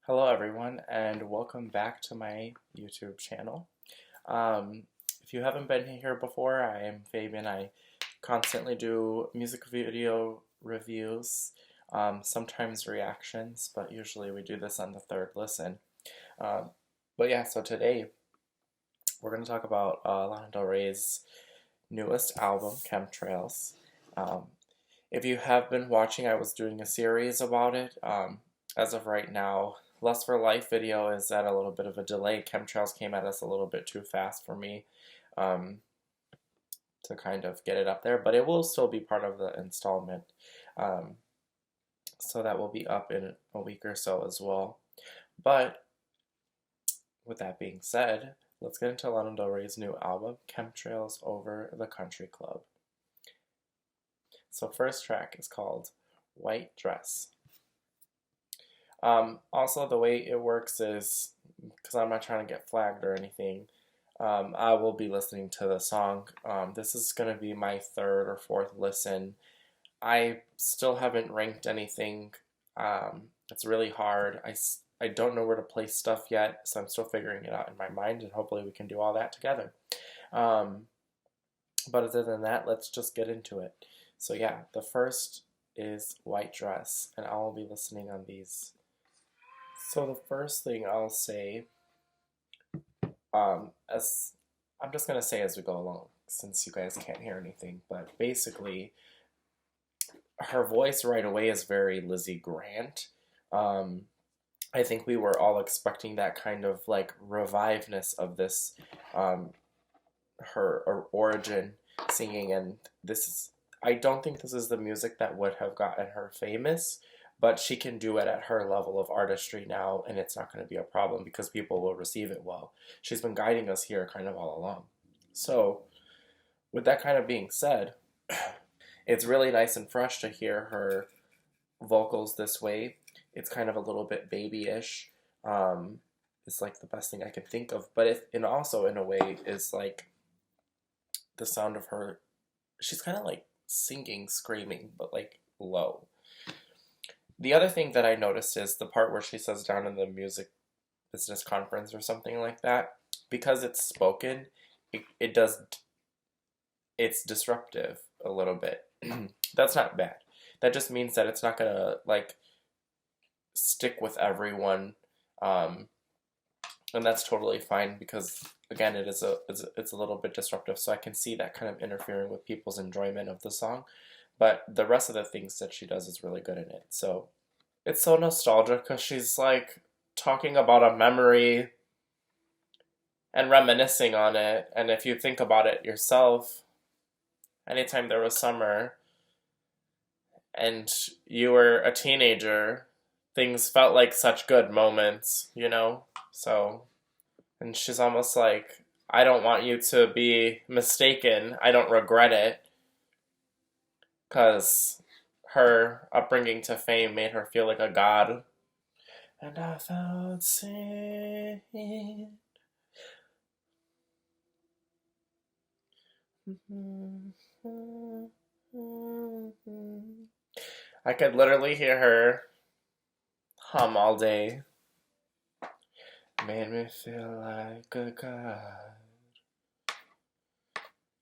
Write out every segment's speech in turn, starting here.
Hello everyone and welcome back to my YouTube channel. Um, if you haven't been here before, I am Fabian. I constantly do music video reviews, sometimes reactions, but usually we do this on the third listen. Um, but yeah, so today we're going to talk about Lana Del Rey's newest album, Chemtrails. Um, if you have been watching, I was doing a series about it. As of right now, Lust for Life video is at a little bit of a delay. Chemtrails came at us a little bit too fast for me um, to kind of get it up there, but it will still be part of the installment. Um, so that will be up in a week or so as well. But with that being said, let's get into Lana Del Rey's new album, Chemtrails Over the Country Club. So first track is called White Dress. Also, the way it works is, because I'm not trying to get flagged or anything, I will be listening to the song. This is going to be my third or fourth listen. I still haven't ranked anything. It's really hard. I don't know where to place stuff yet, so I'm still figuring it out in my mind, and hopefully we can do all that together. But other than that, let's just get into it. So yeah, the first is White Dress, and I'll be listening on these. So the first thing I'll say, as I'm just gonna say as we go along, since you guys can't hear anything, but basically, her voice right away is very Lizzie Grant. I think we were all expecting that kind of like reviveness of this, her origin singing, and this is. I don't think this is the music that would have gotten her famous, but she can do it at her level of artistry now, and it's not going to be a problem because people will receive it well. She's been guiding us here kind of all along. So, with that kind of being said, it's really nice and fresh to hear her vocals this way. It's kind of a little bit babyish. It's like the best thing I could think of, but and also in a way is like the sound of her. She's kind of like singing, screaming, but like low. The other thing that I noticed is the part where she says down in the music business conference or something like that, because it's spoken, it's disruptive a little bit. That's not bad. That just means that it's not gonna like stick with everyone, and that's totally fine because again, it's a little bit disruptive. So I can see that kind of interfering with people's enjoyment of the song. But the rest of the things that she does is really good in it. So it's so nostalgic because she's like talking about a memory and reminiscing on it. And if you think about it yourself, anytime there was summer and you were a teenager, things felt like such good moments, you know? So, and she's almost like, I don't want you to be mistaken. I don't regret it. Because her upbringing to fame made her feel like a god. And I felt sin. I could literally hear her hum all day. Made me feel like a god.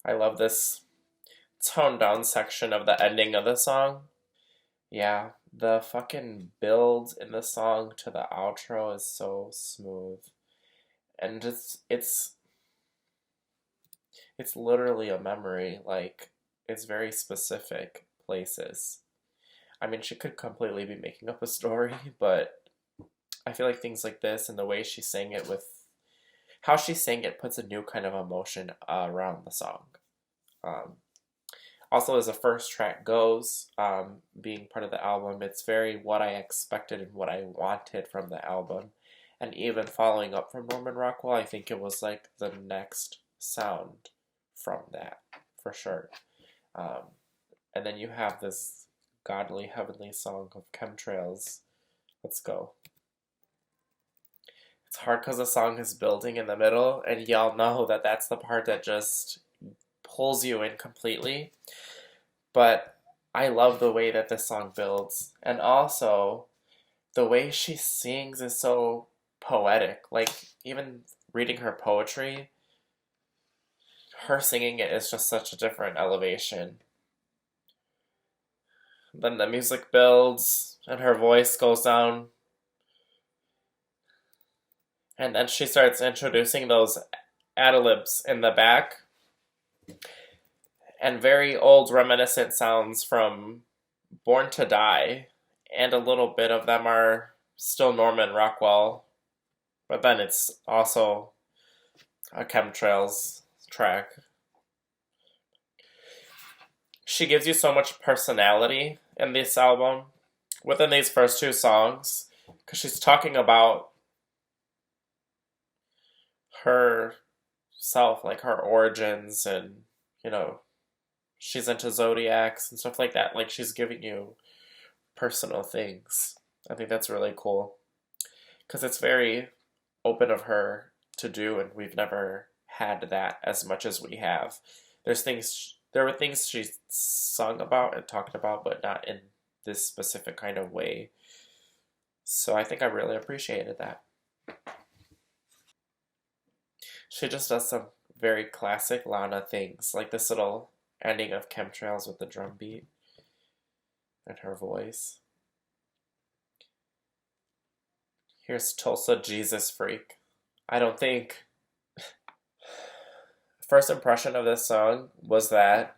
I love this toned down section of the ending of the song. Yeah, the fucking build in the song to the outro is so smooth. And it's literally a memory, like it's very specific places. I mean, she could completely be making up a story, but I feel like things like this and the way she sang it with how she sang it puts a new kind of emotion around the song. Also, as the first track goes, being part of the album, it's very what I expected and what I wanted from the album. And even following up from Norman Rockwell, I think it was like the next sound from that, for sure. And then you have this godly, heavenly song of Chemtrails. Let's go. It's hard because the song is building in the middle, and y'all know that that's the part that just pulls you in completely. But I love the way that this song builds. And also, the way she sings is so poetic. Like, even reading her poetry, her singing it is just such a different elevation. Then the music builds and her voice goes down. And then she starts introducing those ad-libs in the back. And very old reminiscent sounds from Born to Die. And a little bit of them are still Norman Rockwell. But then it's also a Chemtrails track. She gives you so much personality in this album within these first two songs, because she's talking about herself, like her origins, and she's into zodiacs and stuff like that. Like, she's giving you personal things. I think that's really cool because it's very open of her to do, and we've never had that as much as we have. There were things she sung about and talked about, but not in this specific kind of way. So I think I really appreciated that. She just does some very classic Lana things, like this little ending of Chemtrails with the drum beat and her voice. Here's Tulsa Jesus Freak. I don't think... First impression of this song was that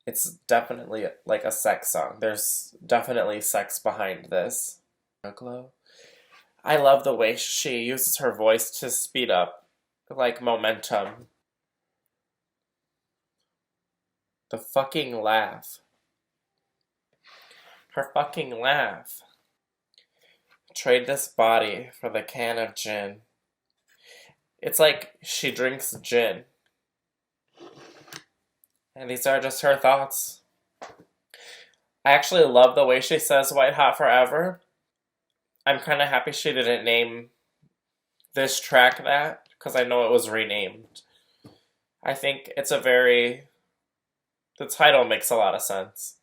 it's definitely like a sex song. There's definitely sex behind this. Glow. I love the way she uses her voice to speed up, like, momentum. The fucking laugh. Her fucking laugh. Trade this body for the can of gin. It's like she drinks gin. And these are just her thoughts. I actually love the way she says White Hot Forever. I'm kind of happy she didn't name this track that, because I know it was renamed. I think it's the title makes a lot of sense,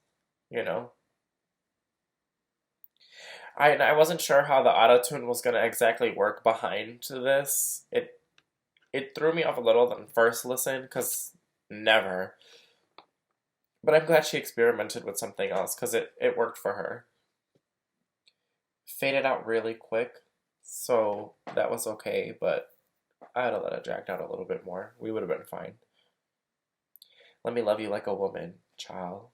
I wasn't sure how the auto-tune was going to exactly work behind this. It threw me off a little on first listen, because never. But I'm glad she experimented with something else, because it worked for her. Faded out really quick, so that was okay, but I had to let it drag out a little bit more. We would have been fine. Let me love you like a woman, child.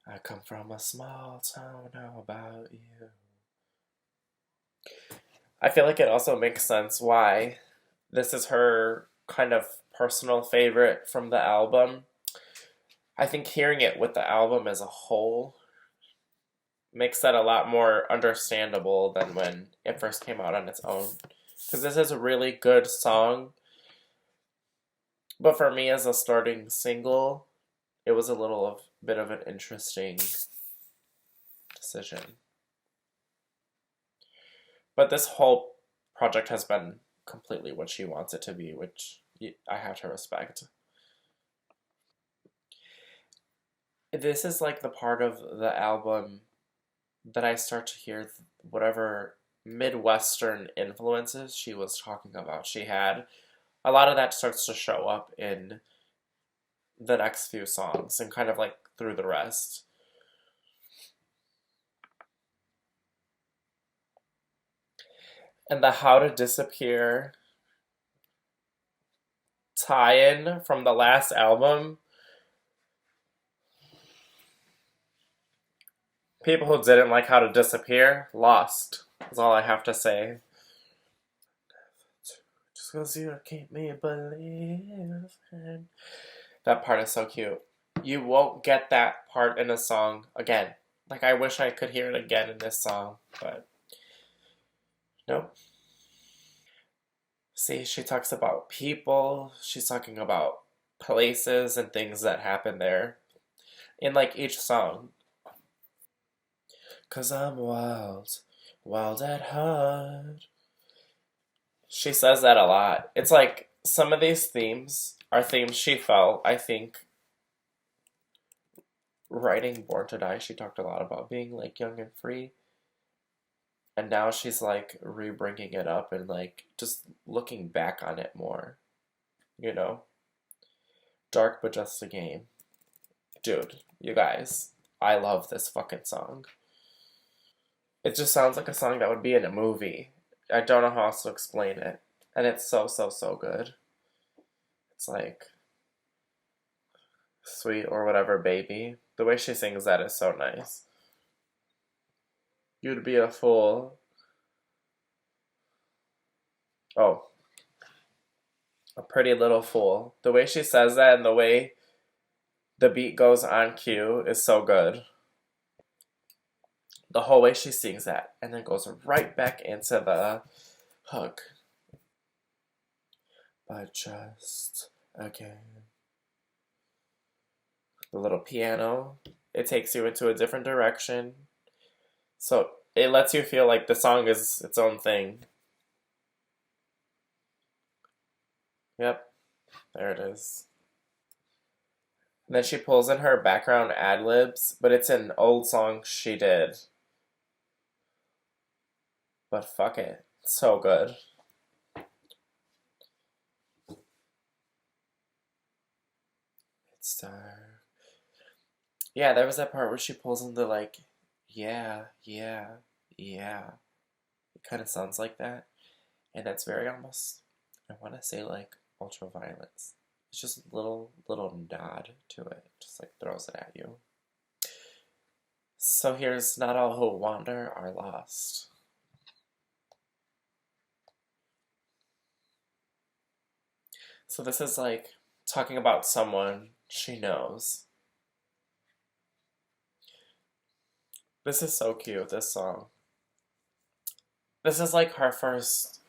I come from a small town, how about you? I feel like it also makes sense why this is her kind of personal favorite from the album. I think hearing it with the album as a whole makes that a lot more understandable than when it first came out on its own. Because this is a really good song. But for me, as a starting single, it was a little bit of an interesting decision. But this whole project has been completely what she wants it to be, which I have to respect. This is like the part of the album that I start to hear whatever Midwestern influences she was talking about she had. A lot of that starts to show up in the next few songs and kind of like through the rest. And the How to Disappear tie-in from the last album. People who didn't like How to Disappear lost, is all I have to say. Just cause you keep me believing. That part is so cute. You won't get that part in a song again. Like, I wish I could hear it again in this song, but nope. See, she talks about people, she's talking about places and things that happen there in like each song. 'Cause I'm wild, wild at heart. She says that a lot. It's like some of these themes are themes she felt, I think, writing Born to Die, she talked a lot about being like young and free. And now she's like re-bringing it up and like just looking back on it more, you know? Dark but just a game. Dude, you guys, I love this fucking song. It just sounds like a song that would be in a movie. I don't know how else to explain it. And it's so, so, so good. It's like, sweet or whatever, baby. The way she sings that is so nice. You'd be a fool. Oh, a pretty little fool. The way she says that and the way the beat goes on cue is so good. The whole way she sings that and then goes right back into the hook. But just again. The little piano, it takes you into a different direction. So it lets you feel like the song is its own thing. Yep, there it is. And then she pulls in her background ad-libs, but it's an old song she did. But fuck it, it's so good. It's dark. Yeah, there was that part where she pulls in the like, yeah, yeah, yeah. It kind of sounds like that. And that's very almost, I want to say like ultraviolence. It's just a little nod to it. Just like throws it at you. So here's Not All Who Wander Are Lost. So this is like talking about someone she knows. This is so cute, this song. This is like her first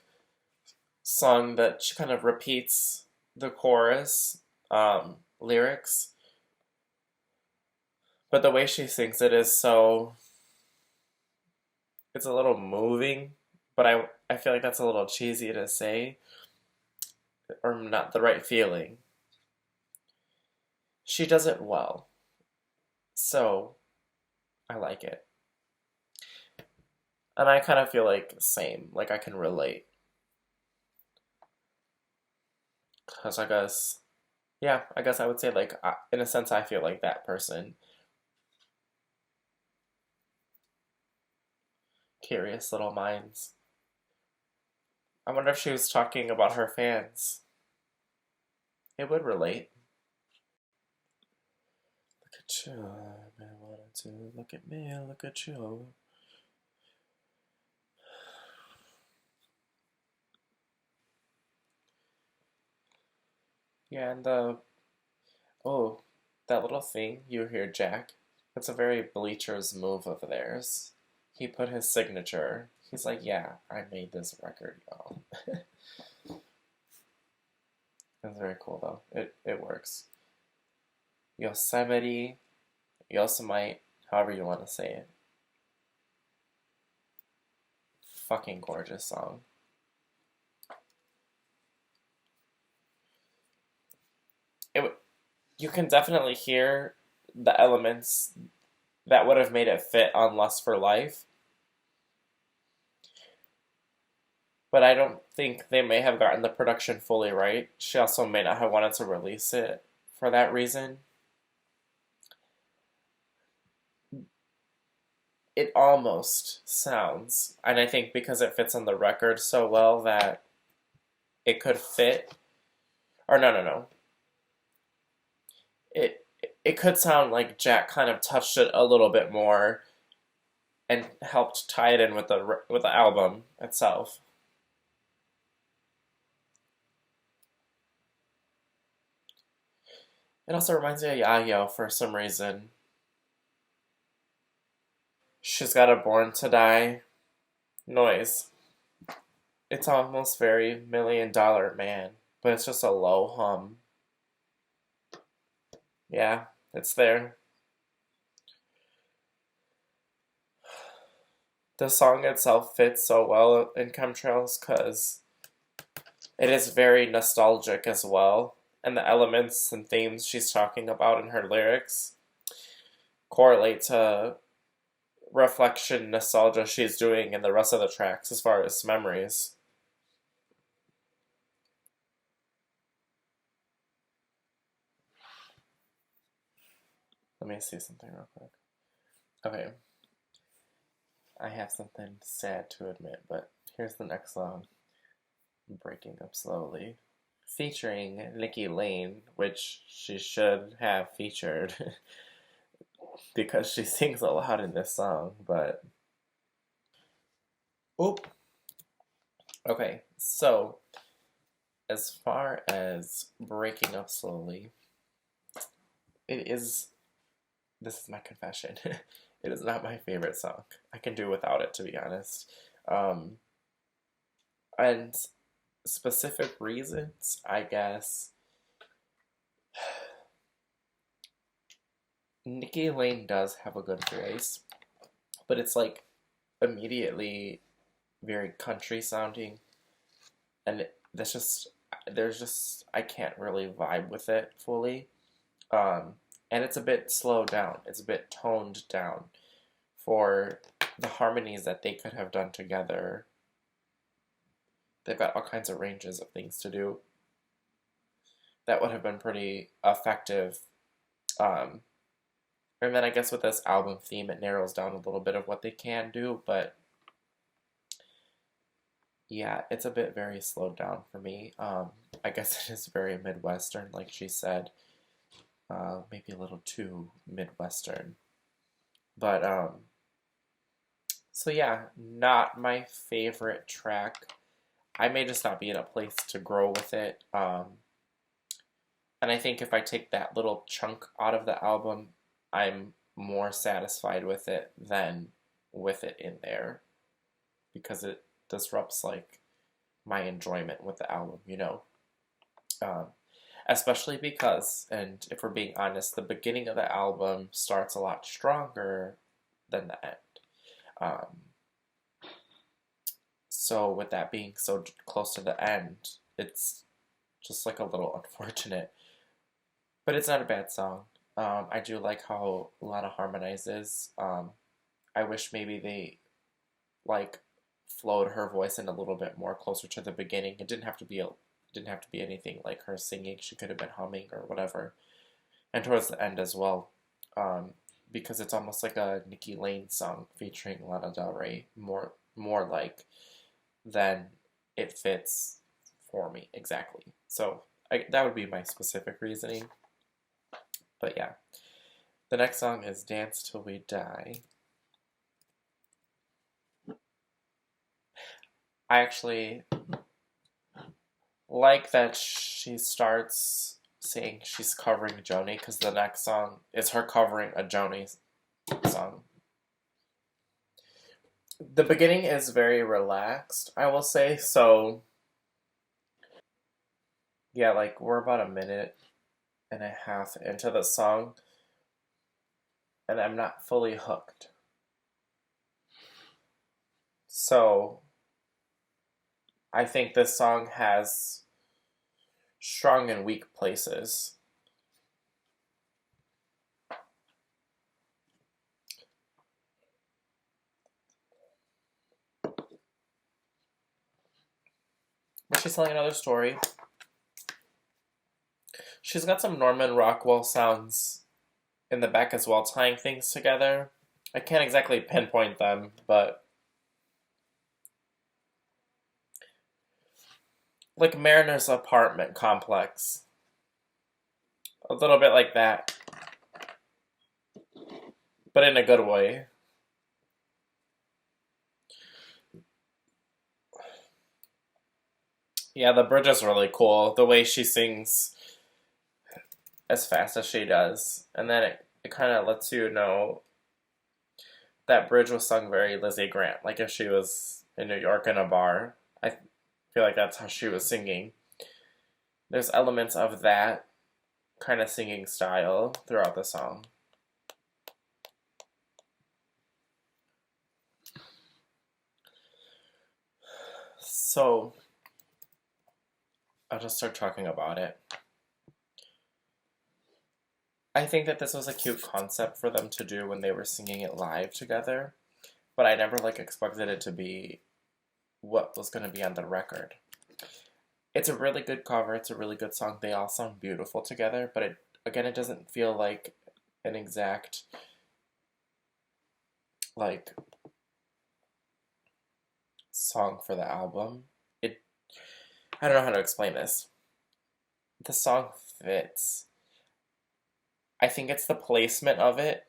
song that she kind of repeats the chorus lyrics. But the way she sings it is so... It's a little moving, but I feel like that's a little cheesy to say. Or not the right feeling. She does it well. So, I like it. And I kind of feel like same, like I can relate. Because I guess, yeah, I guess I would say like, in a sense I feel like that person. Curious little minds. I wonder if she was talking about her fans. It would relate. Look at you, I wanted to look at me, look at you. Yeah, and oh, that little thing you hear, Jack, that's a very Bleachers move of theirs. He put his signature. He's like, yeah, I made this record, y'all. That's very cool, though. It works. Yosemite, Yosemite, however you want to say it. Fucking gorgeous song. You can definitely hear the elements that would have made it fit on Lust for Life. But I don't think they may have gotten the production fully right. She also may not have wanted to release it for that reason. It almost sounds, and I think because it fits on the record so well that it could fit. Or no. It could sound like Jack kind of touched it a little bit more and helped tie it in with the album itself. It also reminds me of Yayo for some reason. She's got a Born to Die noise. It's almost very $1 Million Man, but it's just a low hum. Yeah, it's there. The song itself fits so well in Chemtrails because it is very nostalgic as well, and the elements and themes she's talking about in her lyrics correlate to reflection nostalgia she's doing in the rest of the tracks as far as memories. Let me see something real quick. Okay. I have something sad to admit, but here's the next song, Breaking Up Slowly, featuring Nikki Lane, which she should have featured because she sings a lot in this song, but... Oop! Okay, so, as far as Breaking Up Slowly, this is my confession, it is not my favorite song. I can do without it, to be honest. And specific reasons, I guess. Nikki Lane does have a good voice, but it's like immediately very country sounding, and I can't really vibe with it fully. And it's a bit slowed down. It's a bit toned down for the harmonies that they could have done together. They've got all kinds of ranges of things to do. That would have been pretty effective. And then I guess with this album theme, it narrows down a little bit of what they can do, but yeah, it's a bit very slowed down for me. I guess it is very Midwestern, like she said. Maybe a little too Midwestern. But, so yeah, not my favorite track. I may just not be in a place to grow with it. And I think if I take that little chunk out of the album, I'm more satisfied with it than with it in there. Because it disrupts, like, my enjoyment with the album, you know? Especially because, and if we're being honest, the beginning of the album starts a lot stronger than the end. So with that being so close to the end, it's just like a little unfortunate. But it's not a bad song. I do like how Lana harmonizes. I wish maybe they like flowed her voice in a little bit more closer to the beginning. It didn't have to be anything like her singing. She could have been humming or whatever. And towards the end as well, because it's almost like a Nikki Lane song featuring Lana Del Rey, more like than it fits for me exactly. So that would be my specific reasoning. But yeah, the next song is Dance Till We Die. I actually like that she starts saying she's covering Joni, because the next song is her covering a Joni song. The beginning is very relaxed, I will say, so yeah, like we're about a minute and a half into the song, and I'm not fully hooked. So I think this song has strong and weak places. But she's telling another story. She's got some Norman Rockwell sounds in the back as well, tying things together. I can't exactly pinpoint them, but like Mariner's apartment complex. A little bit like that. But in a good way. Yeah, the bridge is really cool. The way she sings as fast as she does. And then it kind of lets you know that bridge was sung very Lizzie Grant. Like if she was in New York in a bar. I feel like that's how she was singing. There's elements of that kind of singing style throughout the song. So, I'll just start talking about it. I think that this was a cute concept for them to do when they were singing it live together, but I never like expected it to be what was going to be on the record. It's a really good cover. It's a really good song. They all sound beautiful together, but it doesn't feel like an exact like song for the album. I don't know how to explain this. The song fits. I think it's the placement of it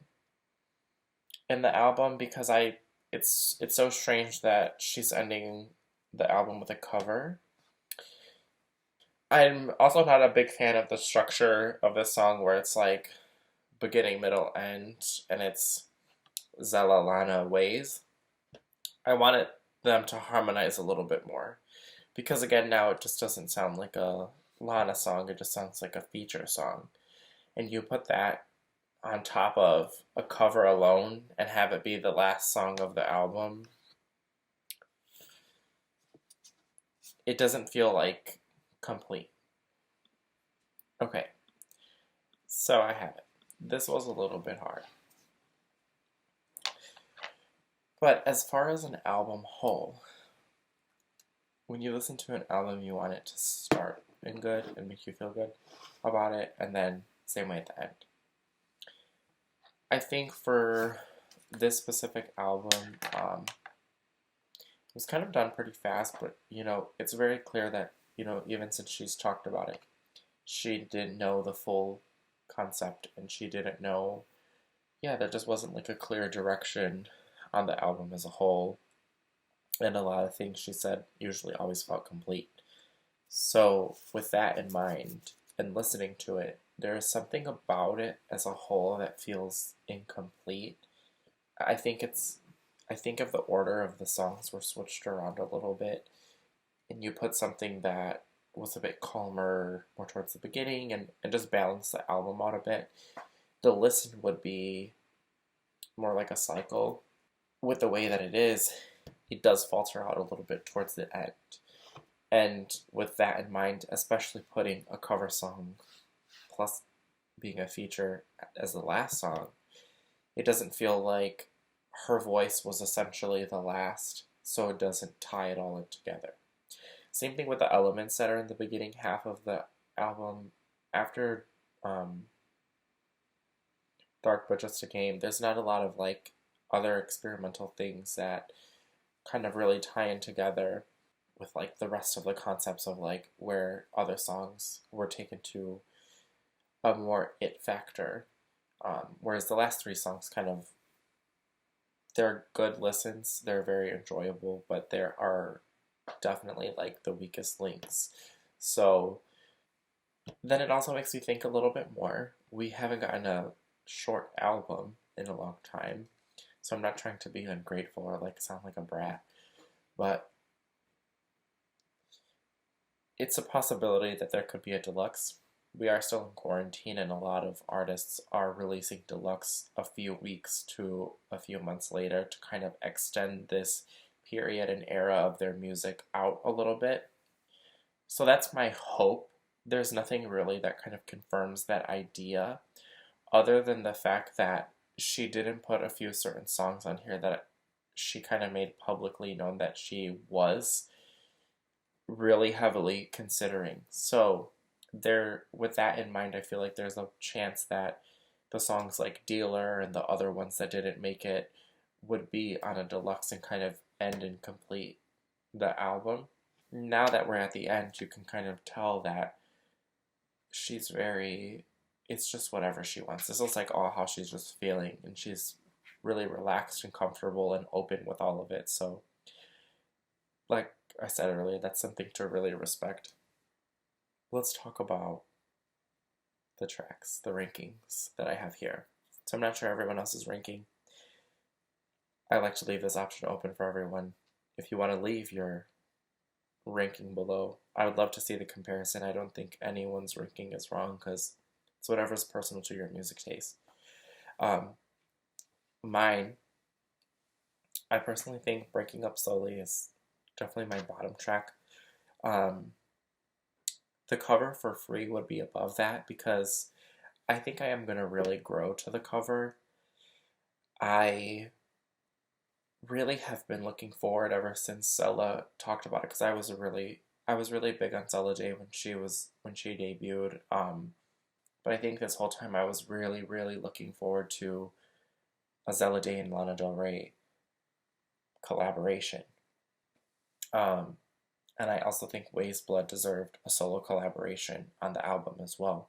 in the album because it's so strange that she's ending the album with a cover. I'm also not a big fan of the structure of this song where it's like beginning, middle, end, and it's Zella Lana ways. I wanted them to harmonize a little bit more because again now it just doesn't sound like a Lana song, it just sounds like a feature song. And you put that on top of a cover alone and have it be the last song of the album, it doesn't feel like complete. Okay, so I have it. This was a little bit hard. But as far as an album whole, when you listen to an album, you want it to start in good and make you feel good about it, and then same way at the end. I think for this specific album, it was kind of done pretty fast, but, it's very clear that, even since she's talked about it, she didn't know the full concept, and she didn't know, there just wasn't like a clear direction on the album as a whole, and a lot of things she said usually always felt complete. So with that in mind, and listening to it, there is something about it as a whole that feels incomplete. I think if the order of the songs were switched around a little bit, and you put something that was a bit calmer, more towards the beginning, and just balance the album out a bit, the listen would be more like a cycle. With the way that it does falter out a little bit towards the end. And with that in mind, especially putting a cover song plus being a feature as the last song, it doesn't feel like her voice was essentially the last, so it doesn't tie it all in together. Same thing with the elements that are in the beginning half of the album. After Dark But Just a Game, there's not a lot of like other experimental things that kind of really tie in together with like the rest of the concepts of like where other songs were taken to a more it factor. Whereas the last three songs they're good listens, they're very enjoyable, but there are definitely like the weakest links. So then it also makes you think a little bit more. We haven't gotten a short album in a long time, so I'm not trying to be ungrateful or like sound like a brat, but it's a possibility that there could be a deluxe. We are still in quarantine, and a lot of artists are releasing deluxe a few weeks to a few months later to kind of extend this period and era of their music out a little bit. So that's my hope. There's nothing really that kind of confirms that idea, other than the fact that she didn't put a few certain songs on here that she kind of made publicly known that she was really heavily considering. So with that in mind, I feel like there's a chance that the songs like Dealer and the other ones that didn't make it would be on a deluxe and kind of end and complete the album. Now that we're at the end, you can kind of tell that it's just whatever she wants. This is like all how she's just feeling, and she's really relaxed and comfortable and open with all of it. So, like I said earlier, that's something to really respect. Let's talk about the tracks, the rankings that I have here. So I'm not sure everyone else's ranking. I like to leave this option open for everyone. If you want to leave your ranking below, I would love to see the comparison. I don't think anyone's ranking is wrong because it's whatever's personal to your music taste. Mine, I personally think Breaking Up Slowly is definitely my bottom track. The cover for Free would be above that because I think I am going to really grow to the cover. I really have been looking forward ever since Zella talked about it, because I was really big on Zella Day when she debuted. But I think this whole time I was really, really looking forward to a Zella Day and Lana Del Rey collaboration. And I also think Ways Blood deserved a solo collaboration on the album as well.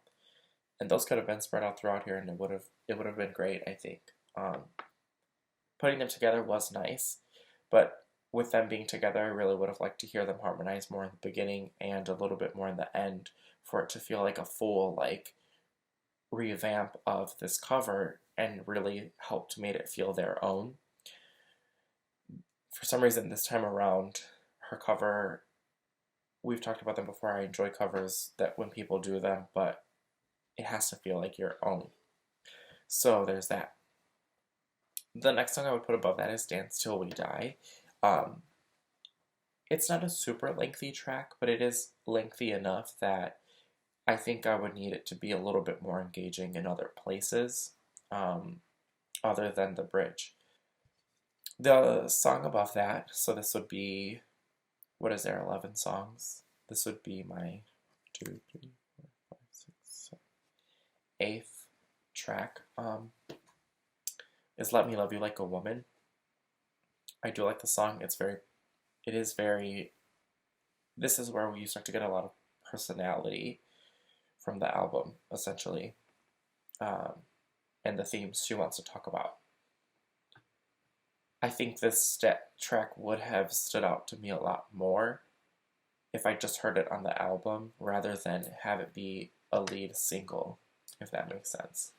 And those could have been spread out throughout here, and it would have been great, I think. Putting them together was nice, but with them being together, I really would have liked to hear them harmonize more in the beginning and a little bit more in the end, for it to feel like a full, like, revamp of this cover, and really helped made it feel their own. For some reason, this time around, her cover, we've talked about them before, I enjoy covers that when people do them, but it has to feel like your own. So there's that. The next song I would put above that is Dance Till We Die. It's not a super lengthy track, but it is lengthy enough that I think I would need it to be a little bit more engaging in other places, other than the bridge. The song above that, so this would be, what is there, 11 songs? This would be my 2, 3, 4, 5, 6, 7, 8th track, is Let Me Love You Like a Woman. I do like the song. This is where you start to get a lot of personality from the album, essentially, and the themes she wants to talk about. I think this track would have stood out to me a lot more if I just heard it on the album rather than have it be a lead single, if that makes sense.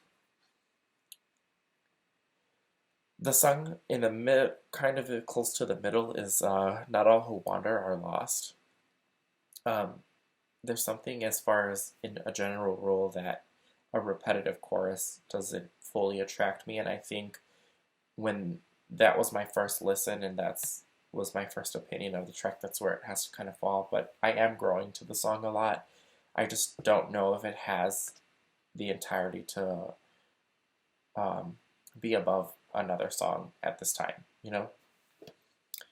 The song in the mid, kind of close to the middle, is Not All Who Wander Are Lost. There's something, as far as in a general rule, that a repetitive chorus doesn't fully attract me, and I think when that was my first listen and was my first opinion of the track, that's where it has to kind of fall. But I am growing to the song a lot. I just don't know if it has the entirety to be above another song at this time, you know?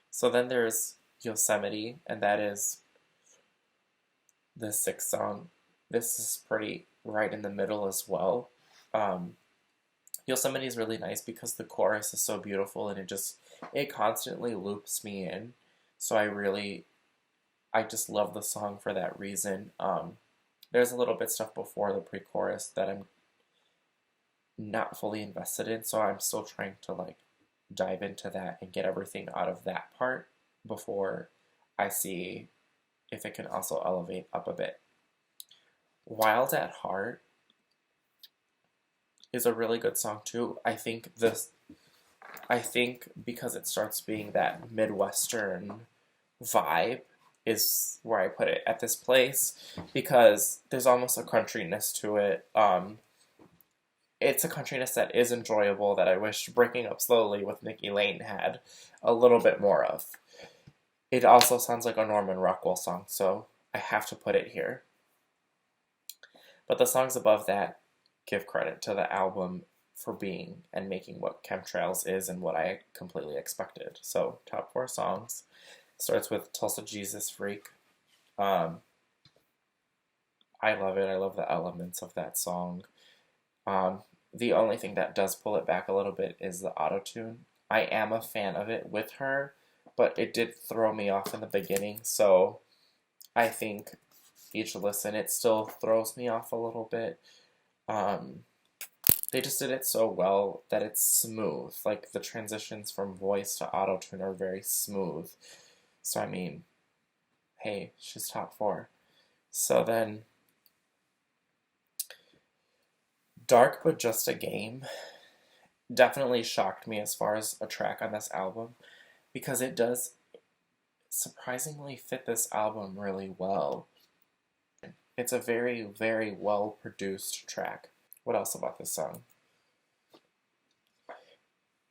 So then there's Yosemite, and that is the 6th song. This is pretty right in the middle as well. Yosemite is really nice because the chorus is so beautiful, and it constantly loops me in. So I just love the song for that reason. There's a little bit stuff before the pre-chorus that I'm not fully invested in, so I'm still trying to like dive into that and get everything out of that part before I see if it can also elevate up a bit. Wild at Heart is a really good song too. I think because it starts being that Midwestern vibe is where I put it at this place, because there's almost a countryness to it. It's a countryness that is enjoyable, that I wish Breaking Up Slowly with Nikki Lane had a little bit more of. It also sounds like a Norman Rockwell song, so I have to put it here. But the songs above that give credit to the album for being and making what Chemtrails is and what I completely expected. So, top 4 songs. Starts with Tulsa Jesus Freak. I love it. I love the elements of that song. The only thing that does pull it back a little bit is the auto-tune. I am a fan of it with her, but it did throw me off in the beginning, so I think each listen, it still throws me off a little bit. They just did it so well that it's smooth. Like, the transitions from voice to auto-tune are very smooth. So, I mean, hey, she's top 4. So then, Dark But Just a Game definitely shocked me as far as a track on this album, because it does surprisingly fit this album really well. It's a very, very well-produced track. What else about this song?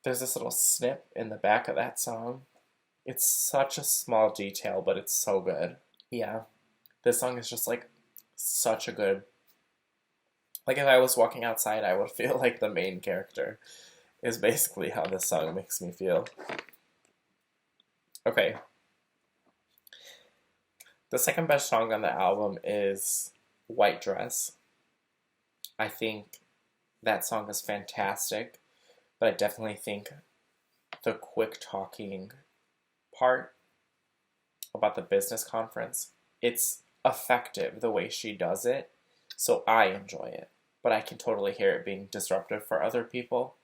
There's this little snip in the back of that song. It's such a small detail, but it's so good. Yeah, this song is just like such a good Like, if I was walking outside, I would feel like the main character, is basically how this song makes me feel. Okay. The second best song on the album is White Dress. I think that song is fantastic, but I definitely think the quick talking part about the business conference, it's effective the way she does it, so I enjoy it. But I can totally hear it being disruptive for other people.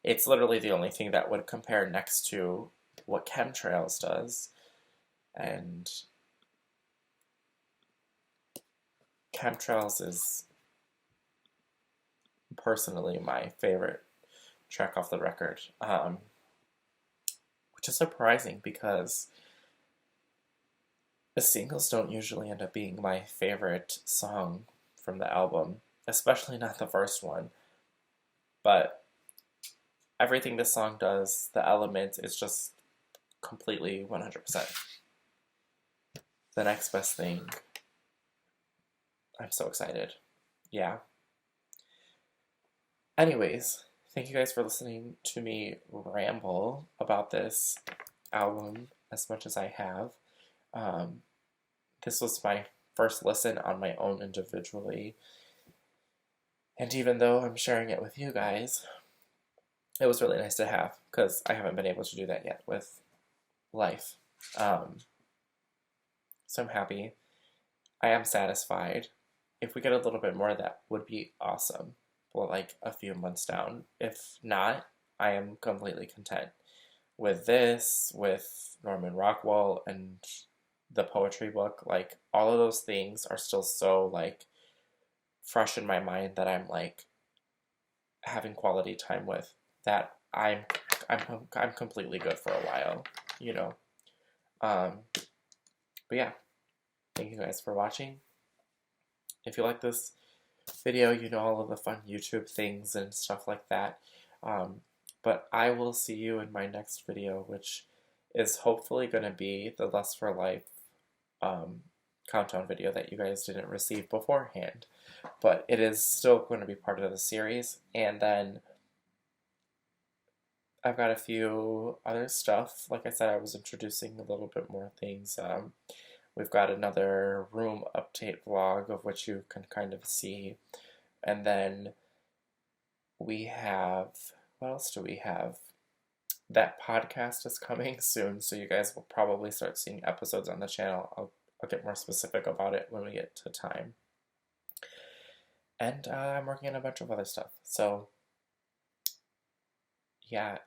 It's literally the only thing that would compare next to what Chemtrails does. And Chemtrails is personally my favorite track off the record, which is surprising because the singles don't usually end up being my favorite song from the album, especially not the first one. But everything this song does, the element, is just completely 100%. The next best thing. I'm so excited. Yeah. Anyways, thank you guys for listening to me ramble about this album as much as I have. This was my first listen on my own individually. And even though I'm sharing it with you guys, it was really nice to have, because I haven't been able to do that yet with life. So I'm happy. I am satisfied. If we get a little bit more, that would be awesome. Well, like a few months down. If not, I am completely content with this, with Norman Rockwell, and the poetry book. Like, all of those things are still so, like, fresh in my mind that I'm, like, having quality time with, that I'm completely good for a while, you know. But yeah, thank you guys for watching. If you like this video, you know, all of the fun YouTube things and stuff like that. But I will see you in my next video, which is hopefully going to be the Lust for Life countdown video that you guys didn't receive beforehand. But it is still going to be part of the series. And then I've got a few other stuff. Like I said, I was introducing a little bit more things. We've got another room update vlog of which you can kind of see. And then we have, what else do we have? That podcast is coming soon, so you guys will probably start seeing episodes on the channel. I'll get more specific about it when we get to time. And I'm working on a bunch of other stuff. So, yeah,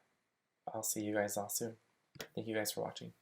I'll see you guys all soon. Thank you guys for watching.